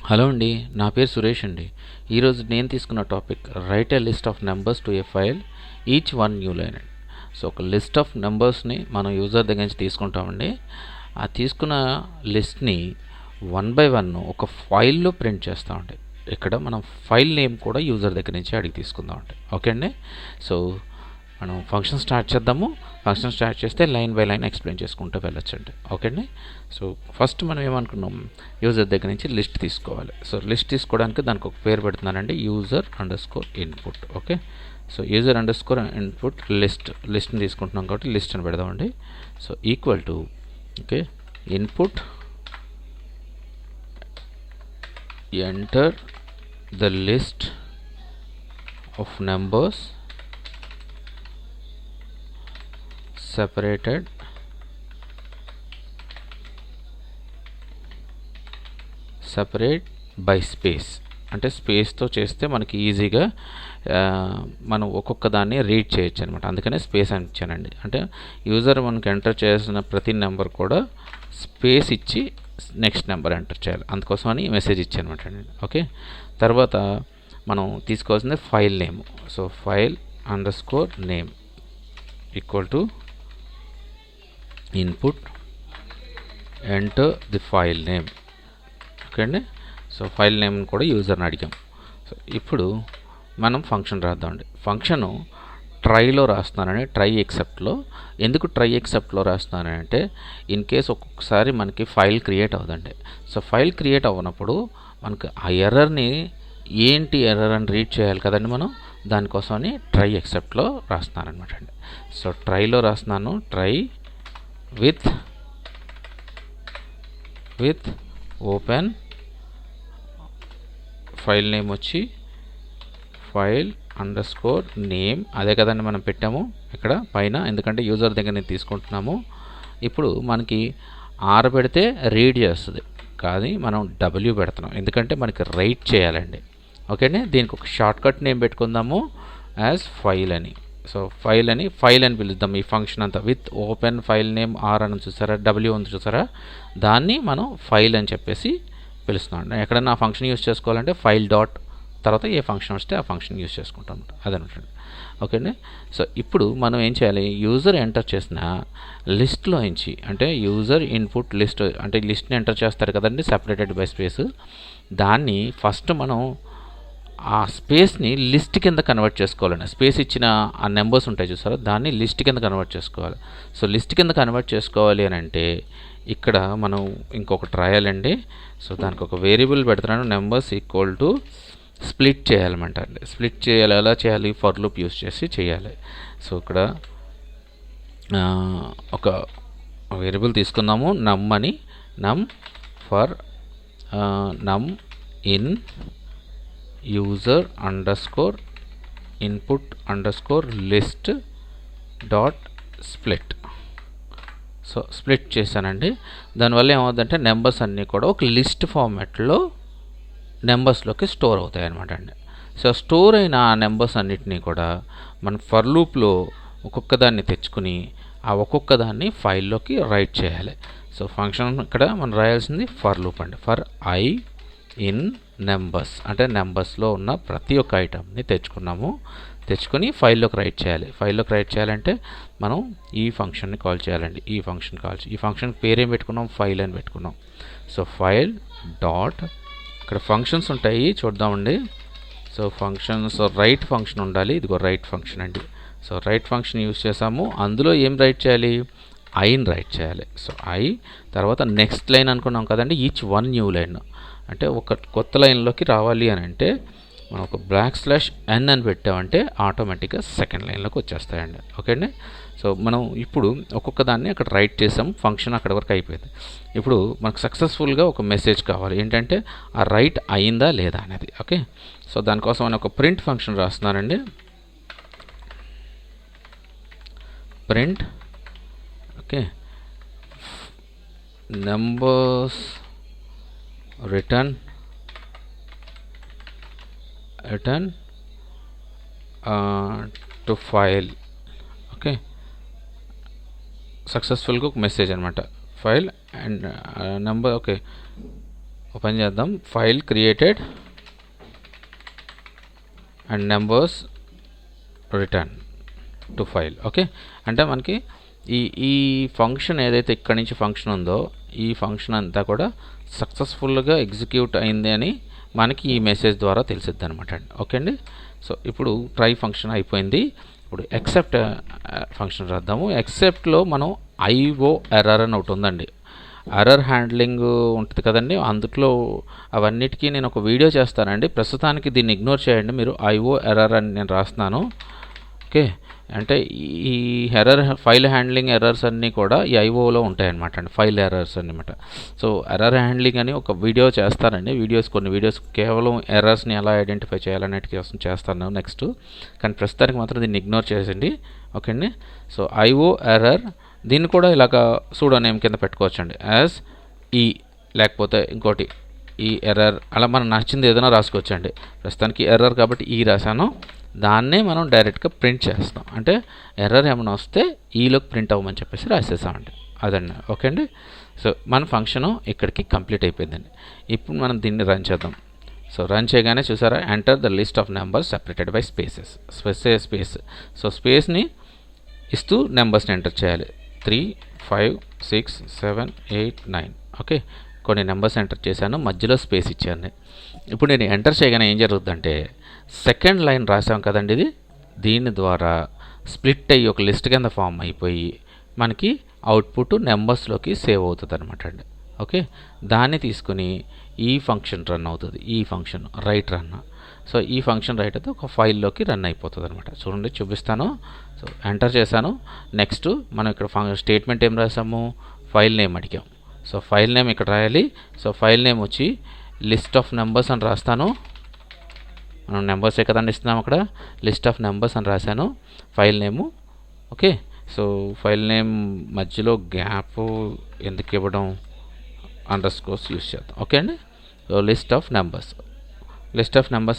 Hello అండి, నా పేరు సురేష్ అండి. ఈరోజు నేను తీసుకున్న topic right A list of numbers to A file each one new line అండి. సో ఒక లిస్ట్ ఆఫ్ నెంబర్స్ని మనం యూజర్ దగ్గర నుంచి తీసుకుంటామండి. ఆ తీసుకున్న లిస్ట్ని వన్ బై వన్ ఒక ఫైల్లో ప్రింట్ చేస్తామండి. ఇక్కడ మనం ఫైల్ నేమ్ కూడా యూజర్ దగ్గర నుంచి అడిగి తీసుకుందామండి. ఓకే అండి. సో మనం ఫంక్షన్ స్టార్ట్ చేద్దాము. ఫంక్షన్ స్టార్ట్ చేస్తే లైన్ బై లైన్ ఎక్స్ప్లెయిన్ చేసుకుంటూ వెళ్ళొచ్చండి. ఓకే అండి. సో ఫస్ట్ మనం ఏమనుకున్నాం, యూజర్ దగ్గర నుంచి లిస్ట్ తీసుకోవాలి. సో లిస్ట్ తీసుకోవడానికి దానికి ఒక పేరు పెడుతున్నానండి, user underscore input. Okay. So user underscore input లిస్ట్ని తీసుకుంటున్నాం కాబట్టి లిస్ట్ అని పెడదామండి. So equal to okay input enter the list of numbers separated by space. అంటే స్పేస్తో చేస్తే మనకి ఈజీగా మనం ఒక్కొక్క దాన్ని రీడ్ చేయొచ్చు అనమాట. అందుకనే స్పేస్ అని ఇచ్చానండి. అంటే యూజర్ మనకి ఎంటర్ చేసిన ప్రతి నెంబర్ కూడా స్పేస్ ఇచ్చి నెక్స్ట్ నెంబర్ ఎంటర్ చేయాలి. అందుకోసమని మెసేజ్ ఇచ్చానమాట అండి. ఓకే. తర్వాత మనం తీసుకోవాల్సింది file name. So file underscore name equal to input enter the file name. Okay అండి. సో ఫైల్ నేమ్ కూడా యూజర్ని అడిగాం. సో ఇప్పుడు మనం ఫంక్షన్ రాద్దామండి. ఫంక్షను ట్రైలో రాస్తున్నానని, ట్రై ఎక్సెప్ట్లో. ఎందుకు ట్రై ఎక్సెప్ట్లో రాస్తున్నానంటే ఇన్ కేస్ ఒక్కొక్కసారి మనకి ఫైల్ క్రియేట్ అవ్వదండి. సో ఫైల్ క్రియేట్ అవ్వనప్పుడు మనకి ఆ ఎర్రర్ని ఏంటి ఎర్రర్ అని రీడ్ చేయాలి కదండి మనం. దానికోసమని ట్రై ఎక్సెప్ట్లో రాస్తున్నాను అనమాట అండి. సో ట్రైలో రాస్తున్నాను, try with open file name వచ్చి ఫైల్ అండర్ స్కోర్ నేమ్. అదే కదండి మనం పెట్టాము ఇక్కడ పైన, ఎందుకంటే యూజర్ దగ్గర నేను తీసుకుంటున్నాము. ఇప్పుడు మనకి ఆర్ పెడితే రీడ్ చేస్తుంది, కానీ మనం డబ్ల్యూ పెడుతున్నాం ఎందుకంటే మనకి రైట్ చేయాలండి. ఓకే అండి. దీనికి ఒక షార్ట్ కట్ నేమ్ పెట్టుకుందాము యాజ్ ఫైల్ అని. సో ఫైల్ అని పిలుద్దాం ఈ ఫంక్షన్ అంతా. With open file name or అని చూసారా, డబ్ల్యూ ఉంది చూసారా, దాన్ని మనం ఫైల్ అని చెప్పేసి పిలుస్తున్నాం. ఎక్కడన్నా ఆ ఫంక్షన్ యూస్ చేసుకోవాలంటే ఫైల్ డాట్ తర్వాత ఏ ఫంక్షన్ వస్తే ఆ ఫంక్షన్ యూస్ చేసుకుంటాం అదనమాట. ఓకే అండి. సో ఇప్పుడు మనం ఏం చేయాలి, యూజర్ ఎంటర్ చేసిన లిస్ట్లో నుంచి, అంటే యూజర్ ఇన్పుట్ లిస్ట్ అంటే లిస్ట్ని ఎంటర్ చేస్తారు కదండి సెపరేటెడ్ బై స్పేస్, దాన్ని ఫస్ట్ మనం ఆ స్పేస్ని లిస్ట్ కింద కన్వర్ట్ చేసుకోవాలండి. స్పేస్ ఇచ్చిన ఆ నెంబర్స్ ఉంటాయి చూసారా, దాన్ని లిస్ట్ కింద కన్వర్ట్ చేసుకోవాలి. సో లిస్ట్ కింద కన్వర్ట్ చేసుకోవాలి అని అంటే ఇక్కడ మనం ఇంకొకటి రాయాలండి. సో దానికి ఒక వేరియబుల్ పెడుతున్నాను, నెంబర్స్ ఈక్వల్ టు స్ప్లిట్ చేయాలన్నమాట అండి. స్ప్లిట్ చేయాలి. ఎలా చేయాలి, ఫర్ లూప్ యూస్ చేసి చేయాలి. సో ఇక్కడ ఒక వేరియబుల్ తీసుకున్నాము నమ్ అని, నమ్ ఫర్ నమ్ in user underscore input under score list dot split. So split చేశానండి. దానివల్ల ఏమవుతుందంటే నెంబర్స్ అన్నీ కూడా ఒక లిస్ట్ ఫార్మాట్లో నెంబర్స్లోకి స్టోర్ అవుతాయి అన్నమాట అండి. సో స్టోర్ అయిన ఆ నెంబర్స్ అన్నిటినీ కూడా మన ఫర్ లూప్లో ఒక్కొక్క దాన్ని తెచ్చుకుని ఆ ఒక్కొక్క దాన్ని ఫైల్లోకి రైట్ చేయాలి. సో ఫంక్షన్ ఇక్కడ మనం రాయాల్సింది ఫర్ లూప్ అండి. ఫర్ ఐ ఇన్ నెంబర్స్ అంటే నెంబర్స్లో ఉన్న ప్రతి ఒక్క ఐటమ్ని తెచ్చుకొని ఫైల్లోకి రైట్ చేయాలి. ఫైల్లోకి రైట్ చేయాలంటే మనం ఈ ఫంక్షన్ని కాల్ చేయాలండి. ఈ ఫంక్షన్ పేరేం పెట్టుకున్నాం, ఫైల్ అని పెట్టుకున్నాం. సో ఫైల్ డాట్ ఇక్కడ ఫంక్షన్స్ ఉంటాయి చూద్దామండి. సో ఫంక్షన్స్ రైట్ ఫంక్షన్ ఉండాలి. ఇదిగో రైట్ ఫంక్షన్ అండి. సో రైట్ ఫంక్షన్ యూజ్ చేసాము. అందులో ఏం రైట్ చేయాలి, ఐని రైట్ చేయాలి. సో ఐ తర్వాత నెక్స్ట్ లైన్ అనుకున్నాం కదండి, ఈచ్ వన్ న్యూ లైన్. అంటే ఒక కొత్త లైన్లోకి రావాలి అని అంటే మనం ఒక \n అని పెట్టామంటే ఆటోమేటిక్గా సెకండ్ లైన్లోకి వచ్చేస్తాయండి. ఓకే అండి. సో మనం ఇప్పుడు ఒక్కొక్క దాన్ని అక్కడ రైట్ చేసాం, ఫంక్షన్ అక్కడ వరకు అయిపోయింది. ఇప్పుడు మనకు సక్సెస్ఫుల్గా ఒక మెసేజ్ కావాలి, ఏంటంటే ఆ రైట్ అయిందా లేదా అనేది. ఓకే. సో దానికోసం అని ఒక ప్రింట్ ఫంక్షన్ రాస్తున్నానండి. Print okay numbers return to file. Okay. సక్సెస్ఫుల్గా ఒక మెసేజ్ అనమాట, file and number. Okay. Open చేద్దాం. File created and numbers return to file. Okay, అంటే మనకి ఈ ఫంక్షన్ ఏదైతే ఇక్కడి నుంచి ఫంక్షన్ ఉందో ఈ ఫంక్షన్ అంతా కూడా సక్సెస్ఫుల్గా ఎగ్జిక్యూట్ అయింది అని మనకి ఈ మెసేజ్ ద్వారా తెలిసిద్ది అనమాట అండి. ఓకే అండి. సో ఇప్పుడు ట్రై ఫంక్షన్ అయిపోయింది. ఇప్పుడు ఎక్సెప్ట్ ఫంక్షన్ రాద్దాము. ఎక్సెప్ట్లో మనం ఐఓ ఎర్రర్ అని ఒకటి ఉందండి. ఎర్రర్ హ్యాండ్లింగ్ ఉంటుంది కదండి, అందులో అవన్నిటికీ నేను ఒక వీడియో చేస్తానండి. ప్రస్తుతానికి దీన్ని ఇగ్నోర్ చేయండి. మీరు ఐఓ ఎర్రర్ అని నేను రాస్తున్నాను. ఓకే, అంటే ఈ ఎర్రర్ ఫైల్ హ్యాండ్లింగ్ ఎర్రర్స్ అన్నీ కూడా ఈ ఐఓలో ఉంటాయన్నమాట అండి, ఫైల్ ఎర్రర్స్ అన్నమాట. సో ఎర్రర్ హ్యాండ్లింగ్ అని ఒక వీడియో చేస్తానండి. కొన్ని వీడియోస్ కేవలం ఎర్రర్స్ని ఎలా ఐడెంటిఫై చేయాలనేటి కోసం చేస్తాను నెక్స్ట్. కానీ ప్రస్తుతానికి మాత్రం దీన్ని ఇగ్నోర్ చేసేయండి. ఓకే అండి. సో ఐఓ ఎర్రర్, దీన్ని కూడా ఇలాగ సూడో నేమ్ కింద పెట్టుకోవచ్చండి, యాజ్ ఈ లేకపోతే ఇంకోటి ఈ ఎర్రర్, అలా మనం నచ్చింది ఏదైనా రాసుకోవచ్చండి. ప్రస్తుతానికి ఎర్రర్ కాబట్టి ఈ రాశాను, దాన్నే మనం డైరెక్ట్గా ప్రింట్ చేస్తాం. అంటే ఎర్రర్ ఏమైనా వస్తే ఈలోకి ప్రింట్ అవ్వమని చెప్పేసి రాసేసామండి. అదండి. ఓకే అండి. సో మన ఫంక్షను ఇక్కడికి కంప్లీట్ అయిపోయిందండి. ఇప్పుడు మనం దీన్ని రన్ చేద్దాం. సో రన్ చేయగానే చూసారా, enter the list of numbers separated by spaces. Space. So స్పేస్ని ఇస్తూ నెంబర్స్ని ఎంటర్ చేయాలి. 3, 5, 6, 7, 8, 9. ఓకే, కొన్ని నెంబర్స్ ఎంటర్ చేశాను, మధ్యలో స్పేస్ ఇచ్చాను. ఇప్పుడు నేను ఎంటర్ చేయగానే ఏం జరుగుతుందంటే సెకండ్ లైన్ రాసాం కదండి, దీని ద్వారా స్ప్లిట్ అయ్యి ఒక లిస్ట్ కింద ఫామ్ అయిపోయి మనకి అవుట్పుట్ నెంబర్స్లోకి సేవ్ అవుతుంది అనమాట అండి. ఓకే, దాన్ని తీసుకుని ఈ ఫంక్షన్ రన్ అవుతుంది. ఈ ఫంక్షన్ రైట్ రన్. సో ఈ ఫంక్షన్ రైట్ అయితే ఒక ఫైల్లోకి రన్ అయిపోతుంది అనమాట. చూడండి, చూపిస్తాను. సో ఎంటర్ చేశాను. నెక్స్ట్ మనం ఇక్కడ స్టేట్మెంట్ ఏం రాసాము, ఫైల్ నేమ్ అడిగాం. సో ఫైల్ నేమ్ ఇక్కడ రాయాలి. సో ఫైల్ నేమ్ వచ్చి లిస్ట్ ఆఫ్ నెంబర్స్ అని రాస్తాను. మనం నెంబర్సే కదండి ఇస్తున్నాం, అక్కడ లిస్ట్ ఆఫ్ నెంబర్స్ అని రాశాను ఫైల్ నేము. ఓకే, సో ఫైల్ నేమ్ మధ్యలో గ్యాప్ ఎందుకు ఇవ్వడం, అండర్స్కోర్స్ యూస్ చేద్దాం. ఓకే అండి. So list of numbers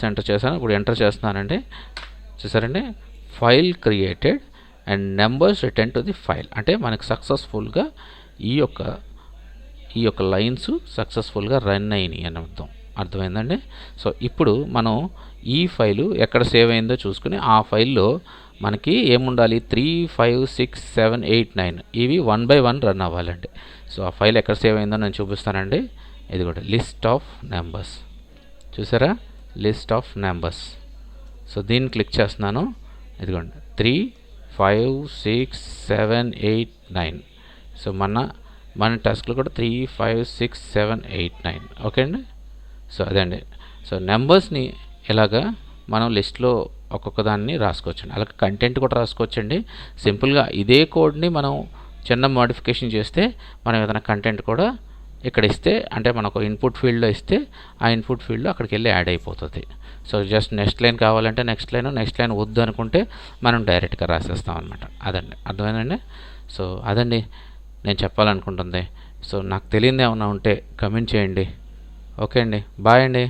enter చేశాను. ఇప్పుడు ఎంటర్ చేస్తున్నానండి. చూసారండి, file created and numbers return to the file. అంటే మనకు సక్సెస్ఫుల్గా ఈ యొక్క లైన్స్ సక్సెస్ఫుల్గా రన్ అయినాయి అని అర్థమైందండి. సో ఇప్పుడు మనం ఈ ఫైలు ఎక్కడ సేవ్ అయిందో చూసుకుని ఆ ఫైల్లో మనకి ఏముండాలి, 3, 5, 6, 7, 8, 9 ఇవి 1 by 1 రన్ అవ్వాలండి. సో ఆ ఫైల్ ఎక్కడ సేవ్ అయిందో నేను చూపిస్తానండి. ఇది కూడా లిస్ట్ ఆఫ్ నెంబర్స్. చూసారా, లిస్ట్ ఆఫ్ నెంబర్స్. సో దీన్ని క్లిక్ చేస్తున్నాను. ఇదిగోండి 3, 5, 6, 7, 8, 9. సో మన టాస్క్లో కూడా 3, 5, 6, 7, 8, 9. ఓకే అండి. సో అదండి. సో నెంబర్స్ని ఇలాగా మనం లిస్ట్లో ఒక్కొక్క దాన్ని రాసుకోవచ్చండి. అలాగే కంటెంట్ కూడా రాసుకోవచ్చండి. సింపుల్గా ఇదే కోడ్ని మనం చిన్న మోడిఫికేషన్ చేస్తే మనం ఏదైనా కంటెంట్ కూడా ఇక్కడ ఇస్తే, అంటే మనకు ఇన్పుట్ ఫీల్డ్లో ఇస్తే ఆ ఇన్పుట్ ఫీల్డ్లో అక్కడికి వెళ్ళి యాడ్ అయిపోతుంది. సో జస్ట్ నెక్స్ట్ లైన్ కావాలంటే నెక్స్ట్ లైన్ వద్దు అనుకుంటే మనం డైరెక్ట్గా రాసేస్తాం అనమాట. అదండి, అర్థమైందండి. సో అదండి నేను చెప్పాలనుకుంటుంది. సో నాకు తెలియదు ఏమన్నా ఉంటే కమెంట్ చేయండి. ఓకే అండి, బాయ్ అండి.